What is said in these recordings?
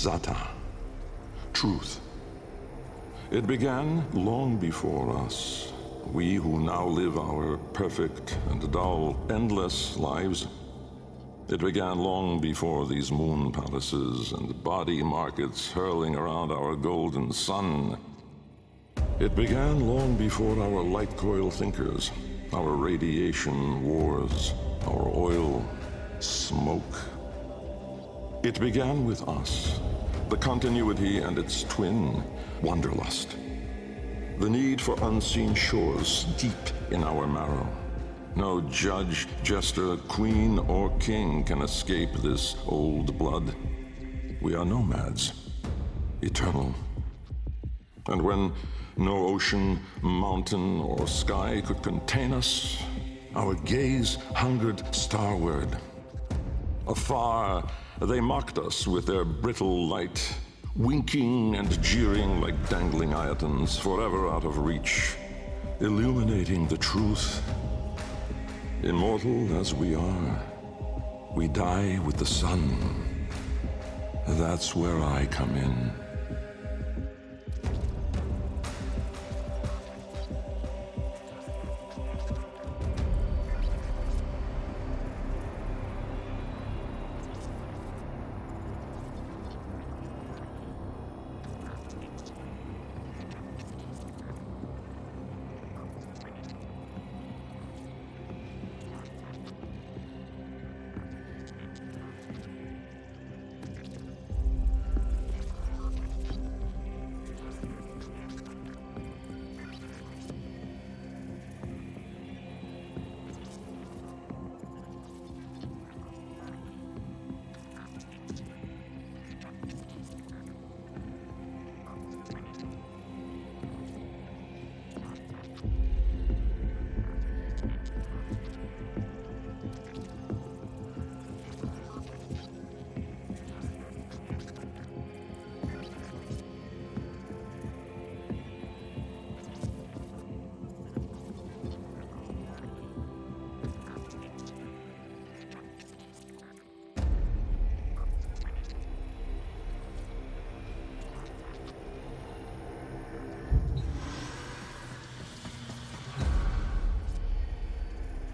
Zata, truth. It began long before us. We who now live our perfect and dull, endless lives. It began long before these moon palaces and body markets hurling around our golden sun. It began long before our light coil thinkers, our radiation wars, our oil smoke. It began with us, the continuity and its twin, wanderlust. The need for unseen shores deep in our marrow. No judge, jester, queen, or king can escape this old blood. We are nomads, eternal. And when no ocean, mountain, or sky could contain us, our gaze hungered starward. Afar, they mocked us with their brittle light, winking and jeering like dangling iotons, forever out of reach, illuminating the truth. Immortal as we are, we die with the sun. That's where I come in.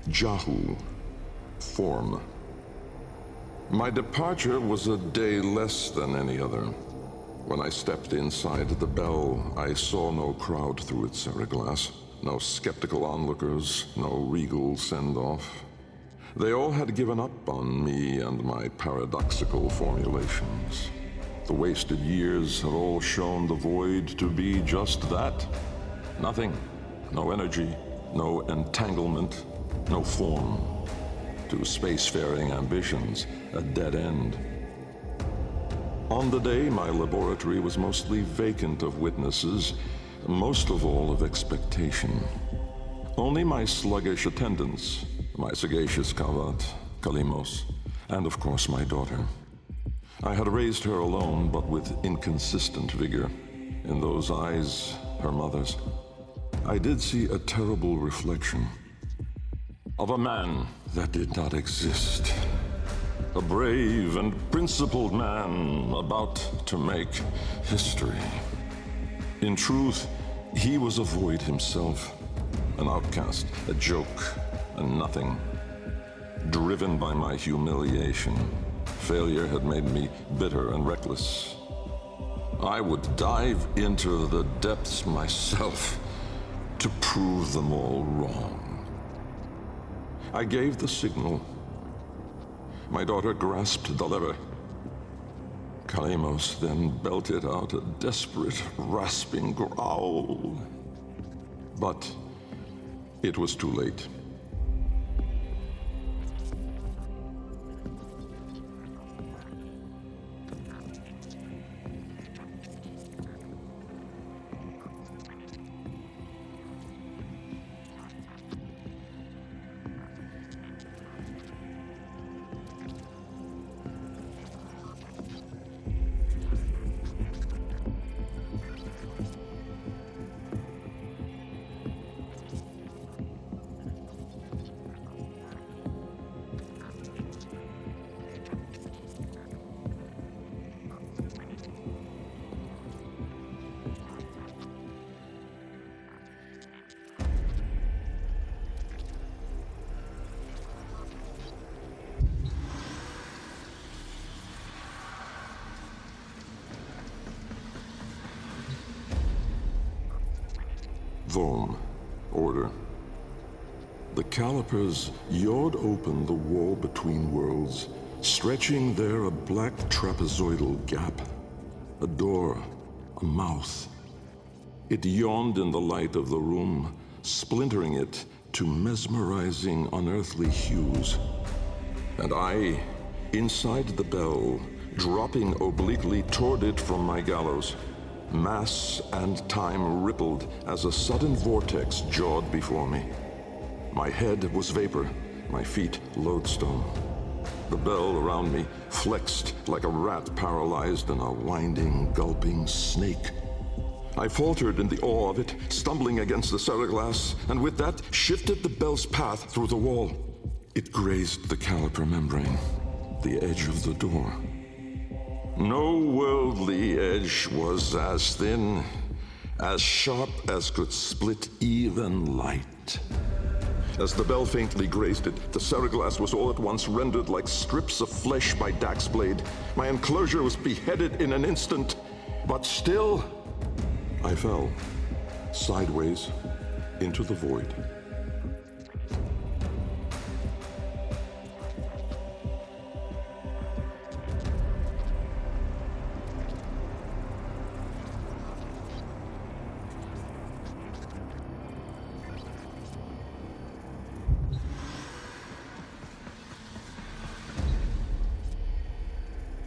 Jahu, form. My departure was a day less than any other. When I stepped inside the bell, I saw no crowd through its serra-glass, no skeptical onlookers, no regal send-off. They all had given up on me and my paradoxical formulations. The wasted years have all shown the void to be just that. Nothing. No energy, no entanglement, no form. To spacefaring ambitions, a dead end. On the day, my laboratory was mostly vacant of witnesses, most of all of expectation. Only my sluggish attendants, my sagacious Kavat, Kalimos, and of course my daughter. I had raised her alone, but with inconsistent vigor. In those eyes, her mother's, I did see a terrible reflection of a man that did not exist. A brave and principled man about to make history. In truth, he was a void himself, an outcast, a joke, a nothing. Driven by my humiliation, failure had made me bitter and reckless. I would dive into the depths myself to prove them all wrong. I gave the signal. My daughter grasped the lever. Kalimos then belted out a desperate, rasping growl. But it was too late. Vom. Order. The calipers yawed open the wall between worlds, stretching there a black trapezoidal gap. A door. A mouth. It yawned in the light of the room, splintering it to mesmerizing, unearthly hues. And I, inside the bell, dropping obliquely toward it from my gallows. Mass and time rippled as a sudden vortex jawed before me. My head was vapor, my feet lodestone. The bell around me flexed like a rat paralyzed in a winding, gulping snake. I faltered in the awe of it, stumbling against the ceraglass, and with that shifted the bell's path through the wall. It grazed the caliper membrane, the edge of the door. No worldly edge was as thin, as sharp as could split even light. As the bell faintly grazed it, the ceraglass was all at once rendered like strips of flesh by Dax's blade. My enclosure was beheaded in an instant, but still, I fell, sideways, into the void.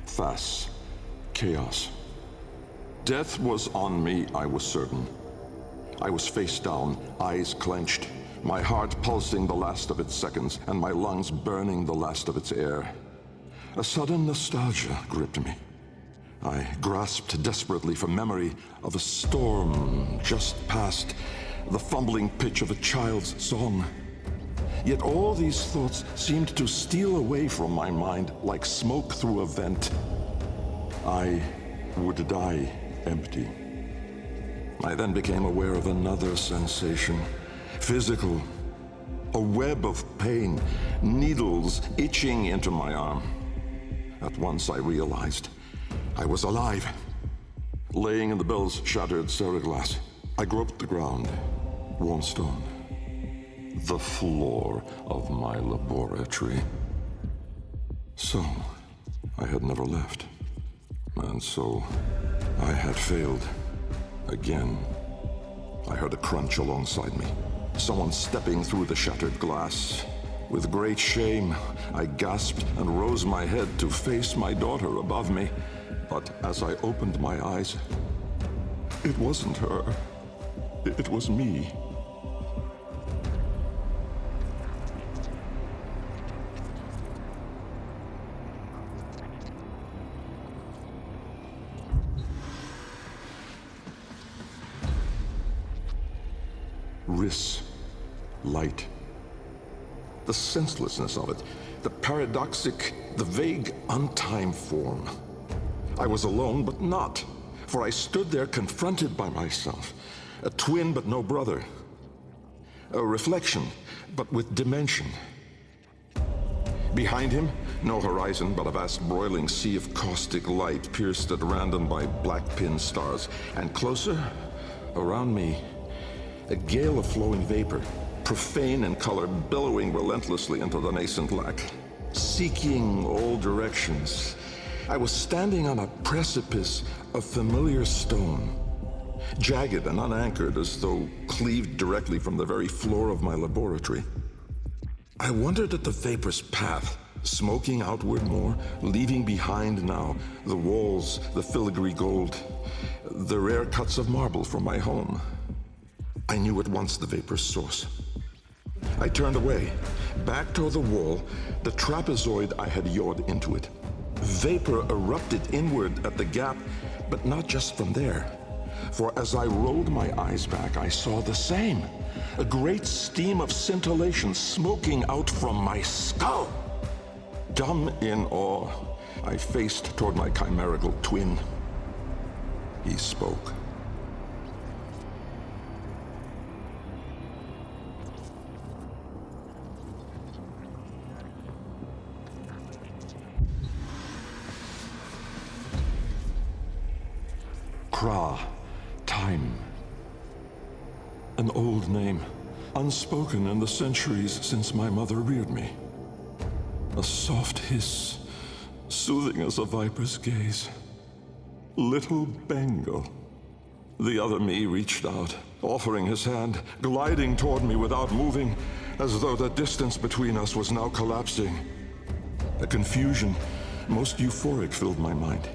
Thas. Chaos. Death was on me, I was certain. I was face down, eyes clenched, my heart pulsing the last of its seconds, and my lungs burning the last of its air. A sudden nostalgia gripped me. I grasped desperately for memory of a storm just past, the fumbling pitch of a child's song. Yet all these thoughts seemed to steal away from my mind like smoke through a vent. I would die empty. I then became aware of another sensation, physical, a web of pain, needles itching into my arm. At once I realized I was alive. Laying in the bell's shattered ceraglass, I groped the ground, warm stone, the floor of my laboratory. So, I had never left. And so, I had failed. Again. I heard a crunch alongside me. Someone stepping through the shattered glass. With great shame, I gasped and rose my head to face my daughter above me. But as I opened my eyes, it wasn't her. It was me. Light. The senselessness of it, the paradoxic, the vague, untimed form. I was alone, but not, for I stood there confronted by myself, a twin but no brother, a reflection but with dimension. Behind him, no horizon but a vast broiling sea of caustic light pierced at random by black pin stars, and closer, around me, a gale of flowing vapor, profane in color, billowing relentlessly into the nascent lack, seeking all directions. I was standing on a precipice of familiar stone, jagged and unanchored as though cleaved directly from the very floor of my laboratory. I wondered at the vapor's path, smoking outward more, leaving behind now the walls, the filigree gold, the rare cuts of marble from my home. I knew at once the vapor's source. I turned away, back toward the wall, the trapezoid I had yawed into it. Vapor erupted inward at the gap, but not just from there. For as I rolled my eyes back, I saw the same. A great steam of scintillation smoking out from my skull. Dumb in awe, I faced toward my chimerical twin. He spoke. Time. A An old name, unspoken in the centuries since my mother reared me. A soft hiss, soothing as a viper's gaze. Little Bengal. The other me reached out, offering his hand, gliding toward me without moving, as though the distance between us was now collapsing. A confusion, most euphoric, filled my mind.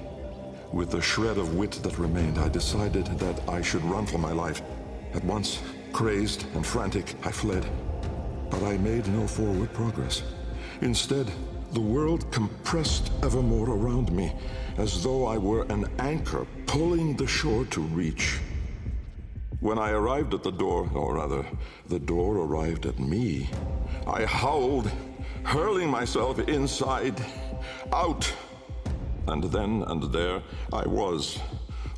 With the shred of wit that remained, I decided that I should run for my life. At once, crazed and frantic, I fled. But I made no forward progress. Instead, the world compressed ever more around me, as though I were an anchor pulling the shore to reach. When I arrived at the door, or rather, the door arrived at me, I howled, hurling myself inside, out. And then and there I was,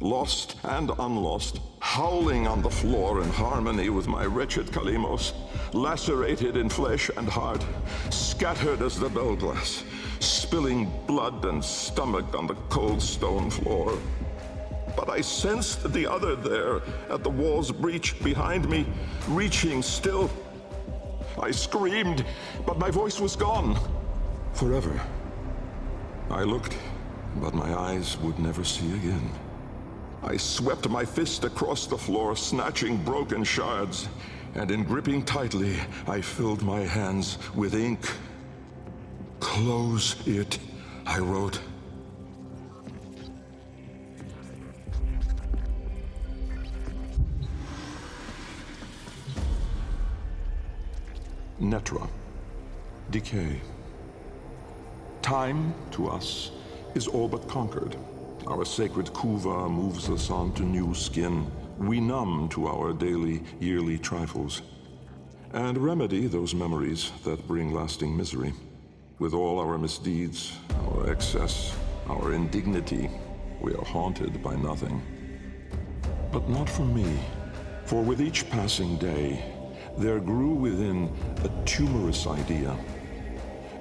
lost and unlost, howling on the floor in harmony with my wretched Kalimos, lacerated in flesh and heart, scattered as the bell glass, spilling blood and stomach on the cold stone floor. But I sensed the other there, at the wall's breach behind me, reaching still. I screamed, but my voice was gone. Forever. I looked, but my eyes would never see again. I swept my fist across the floor, snatching broken shards, and in gripping tightly, I filled my hands with ink. Close it, I wrote. Netra. Decay. Time, to us, is all but conquered. Our sacred kuva moves us on to new skin. We numb to our daily, yearly trifles, and remedy those memories that bring lasting misery. With all our misdeeds, our excess, our indignity, we are haunted by nothing. But not for me, for with each passing day, there grew within a tumorous idea.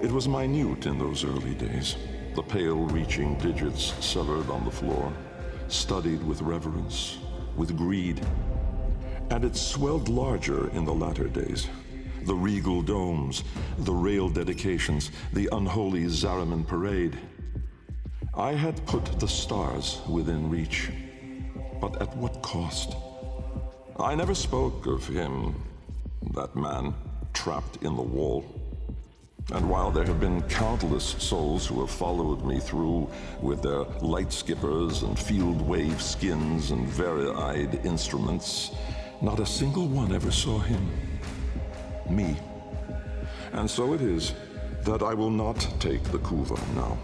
It was minute in those early days, the pale-reaching digits severed on the floor, studied with reverence, with greed. And it swelled larger in the latter days. The regal domes, the rail dedications, the unholy Zariman parade. I had put the stars within reach, but at what cost? I never spoke of him, that man, trapped in the wall. And while there have been countless souls who have followed me through with their light skippers and field wave skins and vari-eyed instruments, not a single one ever saw him. Me. And so it is that I will not take the kuva now,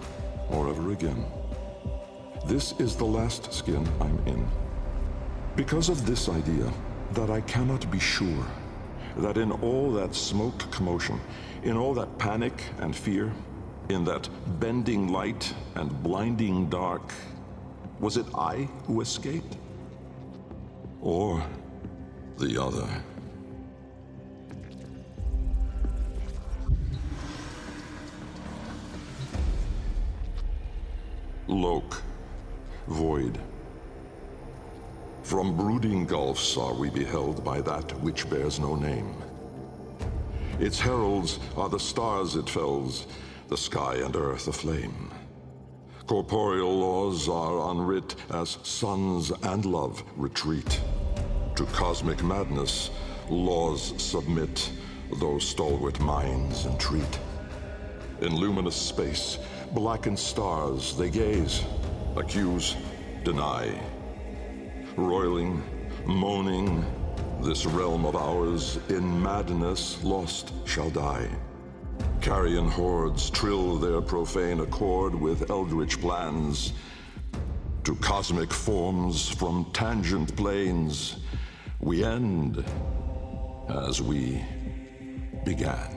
or ever again. This is the last skin I'm in. Because of this idea, that I cannot be sure that in all that smoked commotion, in all that panic and fear, in that bending light and blinding dark, was it I who escaped? Or the other? Lok, void. From brooding gulfs are we beheld by that which bears no name. Its heralds are the stars it fells, the sky and earth aflame. Corporeal laws are unwrit as suns and love retreat. To cosmic madness, laws submit, though stalwart minds entreat. In luminous space, blackened stars they gaze, accuse, deny. Roiling, moaning, this realm of ours, in madness lost, shall die. Carrion hordes trill their profane accord with eldritch plans. To cosmic forms from tangent planes, we end as we began.